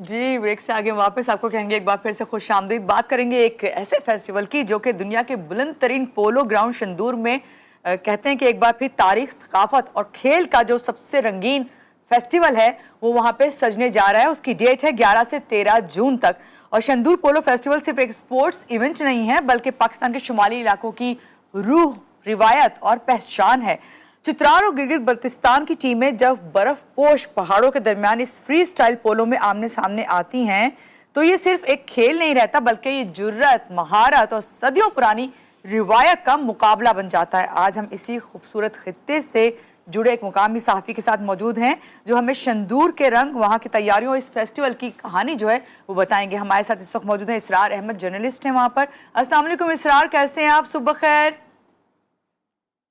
जी, break से आगे वापस आपको कहेंगे एक बार फिर से खुश आमदीद। बात करेंगे एक ऐसे फेस्टिवल की जो कि दुनिया के बुलंद तरीन पोलो ग्राउंड शंदूर में कहते हैं कि एक बार फिर तारीख, सकाफत और खेल का जो सबसे रंगीन फेस्टिवल है वो वहाँ पे सजने जा रहा है। उसकी डेट है 11 से 13 जून तक। और शंदूर पोलो फेस्टिवल सिर्फ एक स्पोर्ट्स इवेंट नहीं है बल्कि पाकिस्तान के शुमाली इलाकों की रूह, रिवायत और पहचान है। चित्राल और गिलगित बल्तिस्तान की टीमें जब बर्फ पोश पहाड़ों के दरमियान इस फ्री स्टाइल पोलो में आमने सामने आती हैं तो ये सिर्फ एक खेल नहीं रहता बल्कि ये जुर्रत, महारत और सदियों पुरानी रिवायत का मुकाबला बन जाता है। आज हम इसी खूबसूरत खित्ते से जुड़े एक मुकामी सहाफ़ी के साथ मौजूद हैं जो हमें शंदूर के रंग, वहाँ की तैयारियों, इस फेस्टिवल की कहानी जो है वो बताएंगे। हमारे साथ इस वक्त मौजूद हैं इसरार अहमद, जर्नलिस्ट हैं वहाँ पर। अस्सलाम वालेकुम इसरार, कैसे हैं आप? सुबह खैर।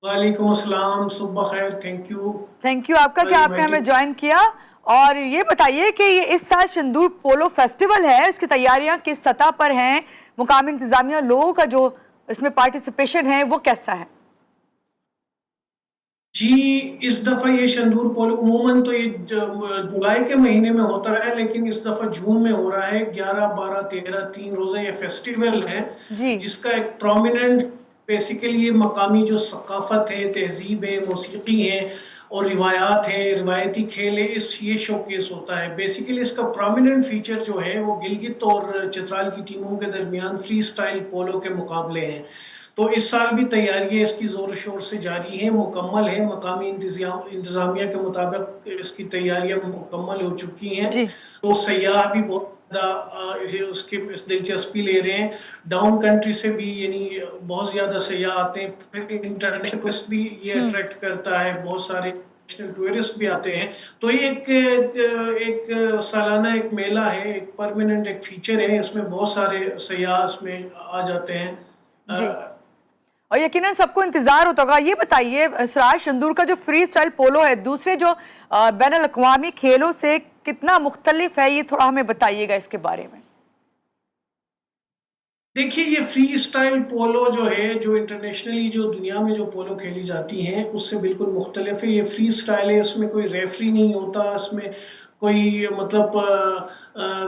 वालेकुम अस्सलाम, सुबह खैर। थैंक यू आपका कि आपने हमें ज्वाइन किया। और ये बताइए कि ये इस साल शंदूर पोलो फेस्टिवल है, इसकी तैयारियां किस सतह पर हैं? मुकामी इंतजामिया, लोगों का जो इसमें पार्टिसिपेशन है वो कैसा है? जी, इस दफा ये शंदूर पोलो उमूमन तो ये जुलाई के महीने में होता है, लेकिन इस दफा जून में हो रहा है। 11, 12, 13 3 रोजा ये फेस्टिवल है जिसका एक प्रोमिनेंट बेसिकली ये मकामी जो सकाफत है, तहजीब है, मौसीकी है और रिवायात है, रिवायती खेल है, ये शोकेस होता है। बेसिकली इसका प्रोमिनेंट फीचर जो है वो गिलगित और चित्राल की टीमों के दरमियान फ्री स्टाइल पोलो के मुकाबले हैं। तो इस साल भी तैयारियां इसकी जोर शोर से जारी हैं, मुकम्मल है। मकामी इंतजामिया के मुताबिक इसकी तैयारियां मुकम्मल हो चुकी हैं। तो सयाह भी बहुत उसकी दिलचस्पी ले रहे हैं। डाउन कंट्री से भी यानी बहुत ज्यादा सयाह आते हैं। फिर इंटरनेशनल टूरिस्ट भी ये अट्रैक्ट करता है, बहुत सारे नेशनल टूरिस्ट भी आते हैं। तो ये एक सालाना एक मेला है, एक परमानेंट एक फीचर है। इसमें बहुत सारे सयाह इसमें आ जाते हैं और यकीनन सबको इंतजार होता होगा। ये बताइए इसरार, शंदूर का जो फ्री स्टाइल पोलो है दूसरे जो बैनुल अक़वामी खेलों से कितना मुख्तलिफ है, ये थोड़ा हमें बताइएगा इसके बारे में। देखिए, ये फ्री स्टाइल पोलो जो है, जो इंटरनेशनली जो दुनिया में जो पोलो खेली जाती हैं उससे बिल्कुल मुख्तलिफ है। ये फ्री स्टाइल है, इसमें कोई रेफरी नहीं होता, इसमें कोई मतलब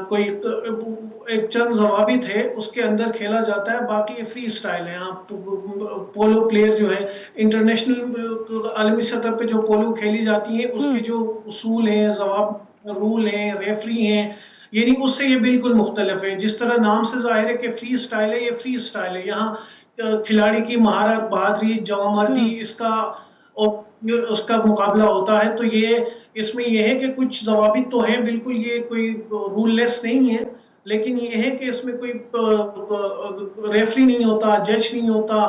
कोई एक चंद ज़वाबित है उसके अंदर खेला जाता है। बाकी ये फ्री स्टाइल है। आप पोलो प्लेयर जो है इंटरनेशनल आलमी सतह पे जो पोलो खेली जाती है उसके जो उसूल हैं, ज़वाब, रूल हैं, रेफरी हैं, यानी उससे ये बिल्कुल मुख्तलिफ है। जिस तरह नाम से जाहिर है कि फ्री स्टाइल है, ये फ्री स्टाइल है। यहाँ खिलाड़ी की महारत, बहादुरी, जवामर्दी इसका और उसका मुकाबला होता है। तो ये इसमें यह है कि कुछ ज़वाबित तो हैं, बिल्कुल ये कोई रूल लेस नहीं है, लेकिन ये है कि इसमें कोई रेफरी नहीं होता, जज नहीं होता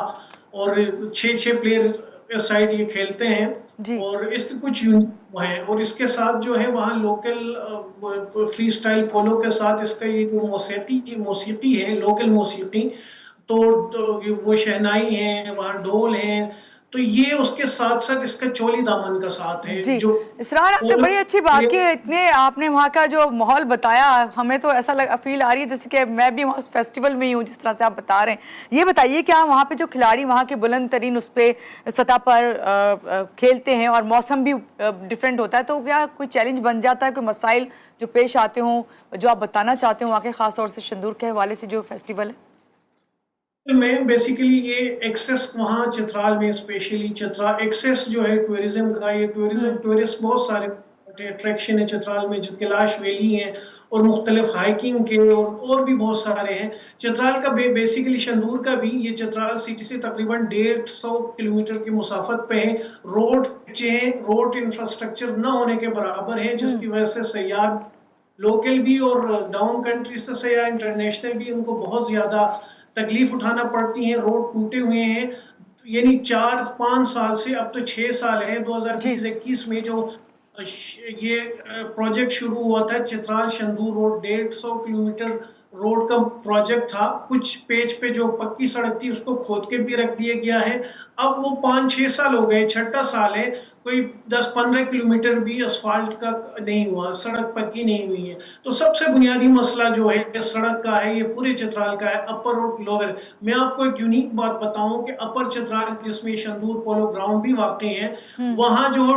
और 6 प्लेयर इस साइड ये खेलते हैं और इसके कुछ यूनिक है। और इसके साथ जो है वहाँ लोकल फ्री स्टाइल पोलो के साथ इसका ये जो मौसीकी है, लोकल मौसीकी, तो वो शहनाई है, वहाँ ढोल है, तो ये उसके साथ साथ इसका चोली दामन का साथ है। जी, इसरार आपने बड़ी अच्छी बात की। इतने आपने वहाँ का जो माहौल बताया, हमें तो ऐसा फील आ रही है जैसे कि मैं भी वहाँ फेस्टिवल में ही हूँ जिस तरह से आप बता रहे हैं। ये बताइए क्या वहाँ पे जो खिलाड़ी वहाँ के बुलंद तरीन उस पर सतह पर खेलते हैं और मौसम भी डिफरेंट होता है, तो क्या कोई चैलेंज बन जाता है, कोई मसाइल जो पेश आते हों जो आप बताना चाहते हो वहाँ के खास तौर से शंदूर के हवाले से जो फेस्टिवल है? मैं बेसिकली ये एक्सेस वहाँ चित्राल में, स्पेशली चित्राल एक्सेस जो है टूरिज्म का, ये टूरिस्ट बहुत सारे अट्रैक्शन है चित्राल में, जो कैलाश वैली है और मुख्तलिफ हाइकिंग के और भी बहुत सारे हैं। चित्राल का बेसिकली शंदूर का भी, ये चित्राल सिटी से तकरीबन 150 किलोमीटर की मुसाफत पे है। रोड इंफ्रास्ट्रक्चर न होने के बराबर है, जिसकी वजह से सयाह लोकल भी और डाउन कंट्री से सयाह इंटरनेशनल भी, उनको बहुत ज्यादा तकलीफ उठाना पड़ती है। रोड टूटे हुए हैं, यानी 4-5 साल से, अब तो 6 साल है, 2020-21 में जो ये प्रोजेक्ट शुरू हुआ था Chitral Shandur road, 150 kilometre road का प्रोजेक्ट था। कुछ पेज पे जो पक्की सड़क थी उसको खोद के भी रख दिया गया है। अब वो 5-6 साल हो गए, 6ठा साल है, कोई 10-15 किलोमीटर भी असफाल्ट का नहीं हुआ, सड़क पक्की नहीं हुई है। तो सबसे बुनियादी मसला जो है सड़क का है, ये पूरे चित्राल का है, अपर और लोअर। मैं आपको एक यूनिक बात बताऊं कि अपर चित्राल जिसमें शंदूर पोलो ग्राउंड भी वाकई है, वहां जो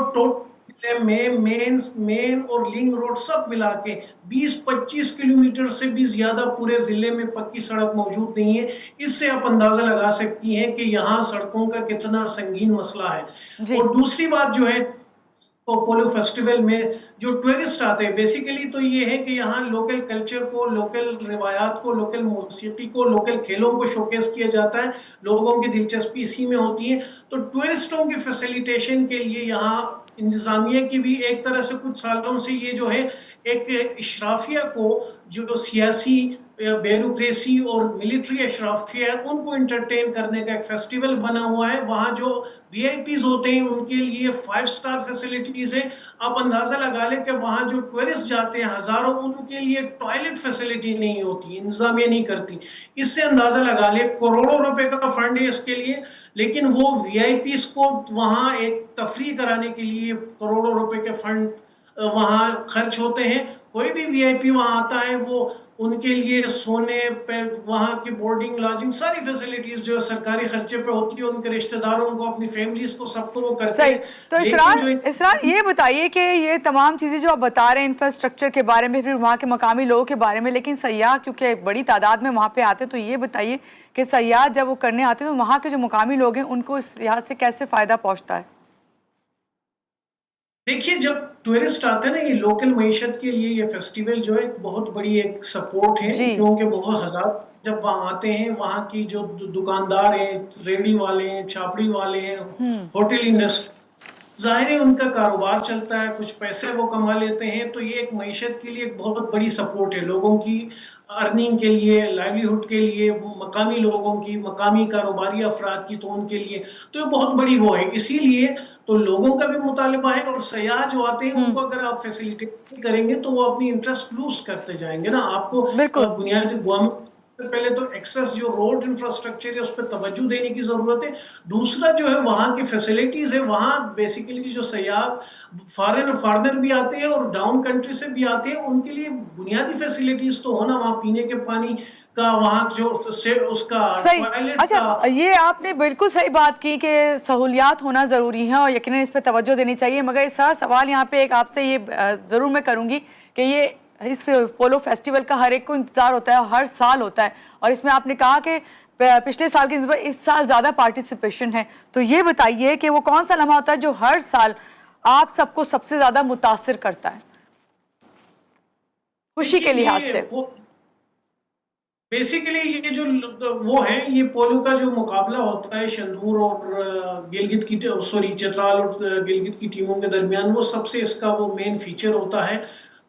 ضلع میں مین اور لنک روڈ سب ملا کے 20-25 کلومیٹر سے بھی زیادہ پورے ضلع میں پکی سڑک موجود نہیں ہے. اس سے آپ اندازہ لگا سکتی ہیں کہ یہاں سڑکوں کا کتنا سنگین مسئلہ ہے. جی اور دوسری بات جو ہے پولو فیسٹیول میں جو ٹورسٹ آتے ہیں، بیسیکلی تو یہ ہے کہ یہاں لوکل کلچر کو، لوکل روایات کو، لوکل موسیقی کو، لوکل کھیلوں کو شوکیس کیا جاتا ہے. لوگوں کی دلچسپی اسی میں ہوتی ہے. تو ٹورسٹوں کی فیسیلیٹیشن کے لیے یہاں انتظامیہ کی بھی ایک طرح سے کچھ سالوں سے یہ جو ہے ایک اشرافیہ کو، جو سیاسی، بیوروکریسی اور ملٹری اشرافیہ ہے، ان کو انٹرٹین کرنے کا ایک فیسٹیول بنا ہوا ہے. وہاں جو وی آئی پیز ہوتے ہیں ان کے لیے 5 سٹار فیسیلیٹیز ہیں. آپ اندازہ لگا لیں کہ وہاں جو ٹورسٹ جاتے ہیں ہزاروں، ان کے لیے ٹوائلٹ فیسیلیٹی نہیں ہوتی، انتظامیہ نہیں کرتی. اس سے اندازہ لگا لیں کروڑوں روپے کا فنڈ ہے اس کے لیے، لیکن وہ وی آئی پیز کو وہاں ایک تفریح کرانے کے لیے کروڑوں روپے کے فنڈ وہاں خرچ ہوتے ہیں. کوئی بھی وی آئی پی وہاں آتا ہے، وہ ان کے لیے سونے پہ، وہاں کی بورڈنگ لاجنگ ساری فیسیلیٹیز جو سرکاری خرچے پہ ہوتی ہے، ان کے رشتہ داروں کو، اپنی فیملیز کو، سب کو وہ کرتے صحیح. ہیں. تو لیکن جو اسرار یہ بتائیے کہ یہ تمام چیزیں جو آپ بتا رہے ہیں انفراسٹرکچر کے بارے میں، پھر وہاں کے مقامی لوگوں کے بارے میں، لیکن سیاح کیونکہ بڑی تعداد میں وہاں پہ آتے ہیں، تو یہ بتائیے کہ سیاح جب وہ کرنے آتے ہیں تو وہاں کے جو مقامی لوگ ہیں ان کو اس لحاظ سے کیسے فائدہ پہنچتا ہے؟ دیکھیے، جب ٹورسٹ آتے ہیں نا، یہ لوکل معیشت کے لیے یہ فیسٹیول جو ہے بہت بڑی ایک سپورٹ ہے. جی کیونکہ بہت ہزار جب وہاں آتے ہیں، وہاں کی جو دکاندار ہیں، ریڑی والے ہیں، چھاپڑی والے ہیں، ہوٹل انڈسٹری، ظاہر ہے ان کا کاروبار چلتا ہے، کچھ پیسے وہ کما لیتے ہیں. تو یہ ایک معیشت کے لیے ایک بہت بڑی سپورٹ ہے، لوگوں کی ارننگ کے لیے، لائیولی کے لیے، مقامی لوگوں کی، مقامی کاروباری افراد کی، تو ان کے لیے تو یہ بہت بڑی وہ ہے. اسی لیے تو لوگوں کا بھی مطالبہ ہے، اور سیاح جو آتے ہیں ان کو اگر آپ فیسیلیٹیٹ کریں گے تو وہ اپنی انٹرسٹ لوز کرتے جائیں گے نا. آپ کو بالکل. بنیادی گورنمنٹ پہلے تو ایکسس جو روڈ انفراسٹرکچر ہے اس پہ توجہ دینے کی ضرورت ہے. دوسرا جو ہے وہاں کی فیسیلیٹیز ہے، وہاں بیسیکلی جو سیاح فارنر بھی آتے ہیں اور ڈاؤن کنٹری سے بھی آتے ہیں، ان کے لیے بنیادی فیسیلیٹیز تو ہونا، وہاں پینے کے پانی کا، وہاں جو اس کا صحیح. ٹوائلٹ کا. اچھا، یہ آپ نے بالکل صحیح بات کی کہ سہولیات ہونا ضروری ہیں اور یقیناً اس پہ توجہ دینی چاہیے. مگر اس طرح سوال یہاں پہ ایک آپ سے یہ ضرور میں کروں گی کہ یہ اس پولو فیسٹیول کا ہر ایک کو انتظار ہوتا ہے، ہر سال ہوتا ہے، اور اس میں آپ نے کہا کہ پچھلے سال کی نسبت اس سال زیادہ پارٹیسپیشن ہے. تو یہ بتائیے کہ وہ کون سا لمحہ ہوتا ہے جو ہر سال آپ سب کو سب سے زیادہ متاثر کرتا ہے خوشی کے لحاظ سے؟ بیسیکلی یہ جو وہ ہے، یہ پولو کا جو مقابلہ ہوتا ہے شندور اور گلگت کی، سوری چترال اور گلگت کی ٹیموں کے درمیان، وہ سب سے اس کا وہ مین فیچر ہوتا ہے.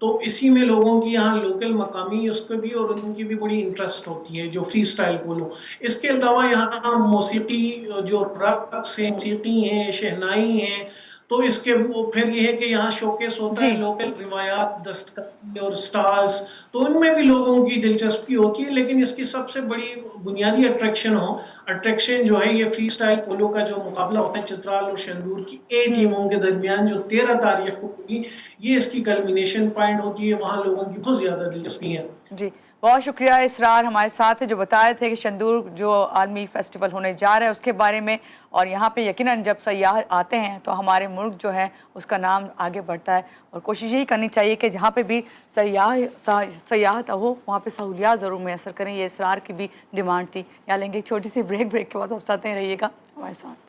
تو اسی میں لوگوں کی یہاں لوکل مقامی اس کو بھی اور ان کی بھی بڑی انٹرسٹ ہوتی ہے، جو فری سٹائل پولو. اس کے علاوہ یہاں موسیقی، جو رقص ہیں، موسیقی ہیں، شہنائی ہیں، تو اس کے پھر یہ ہے کہ یہاں شوکیس ہوتا جی ہے لوکل روایات، دستکاری اور سٹالز، تو ان میں بھی لوگوں کی دلچسپی ہوتی ہے. لیکن اس کی سب سے بڑی بنیادی اٹریکشن جو ہے یہ فری سٹائل پولو کا جو مقابلہ ہوتا ہے چترال اور شندور کی ٹیموں کے درمیان، جو 13 تاریخ کو ہوگی. یہ اس کی کلمینیشن پوائنٹ ہوتی ہے، وہاں لوگوں کی بہت زیادہ دلچسپی ہے. جی بہت شکریہ اسرار ہمارے ساتھ ہے، جو بتا رہے تھے کہ شندور جو عالمی فیسٹیول ہونے جا رہا ہے اس کے بارے میں. اور یہاں پہ یقیناً جب سیاح آتے ہیں تو ہمارے ملک جو ہے اس کا نام آگے بڑھتا ہے، اور کوشش یہی کرنی چاہیے کہ جہاں پہ بھی سیاحت ہو وہاں پہ سہولیات ضرور میسر کریں. یہ اسرار کی بھی ڈیمانڈ تھی. یا لیں گے چھوٹی سی بریک کے بعد آپ ساتھ رہیے گا ہمارے ساتھ.